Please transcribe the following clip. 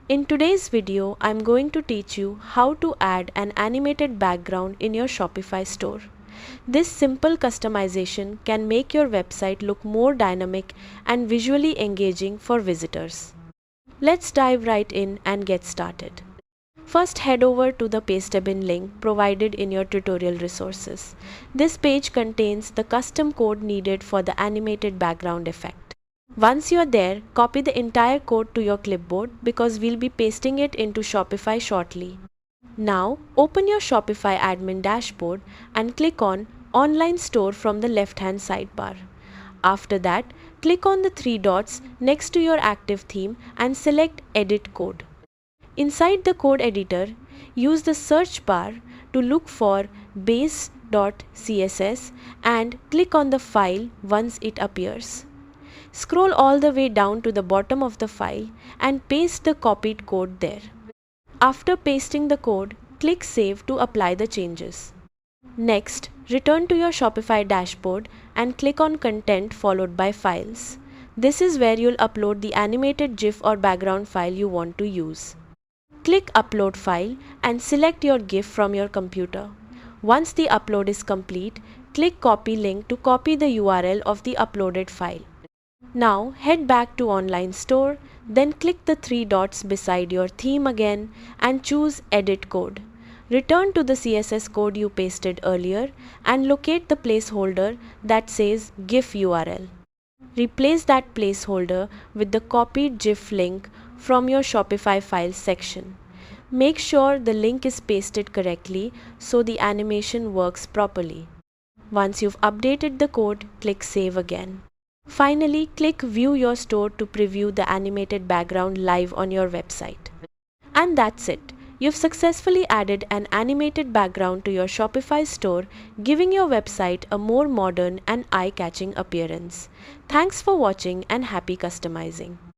In today's video, I'm going to teach you how to add an animated background in your Shopify store. This simple customization can make your website look more dynamic and visually engaging for visitors. Let's dive right in and get started. First, head over to the Pastebin link provided in your tutorial resources. This page contains the custom code needed for the animated background effect. Once you are there, copy the entire code to your clipboard because we'll be pasting it into Shopify shortly. Now, open your Shopify admin dashboard and click on Online Store from the left-hand sidebar. After that, click on the three dots next to your active theme and select Edit Code. Inside the code editor, use the search bar to look for base.css and click on the file once it appears. Scroll all the way down to the bottom of the file and paste the copied code there. After pasting the code, click Save to apply the changes. Next, return to your Shopify dashboard and click on Content followed by Files. This is where you'll upload the animated GIF or background file you want to use. Click Upload File and select your GIF from your computer. Once the upload is complete, click Copy Link to copy the URL of the uploaded file. Now head back to Online Store, then click the three dots beside your theme again and choose Edit Code. Return to the CSS code you pasted earlier and locate the placeholder that says GIF URL. Replace that placeholder with the copied GIF link from your Shopify files section. Make sure the link is pasted correctly so the animation works properly. Once you've updated the code, click Save again. Finally, click View Your Store to preview the animated background live on your website. And that's it. You've successfully added an animated background to your Shopify store, giving your website a more modern and eye-catching appearance. Thanks for watching and happy customizing.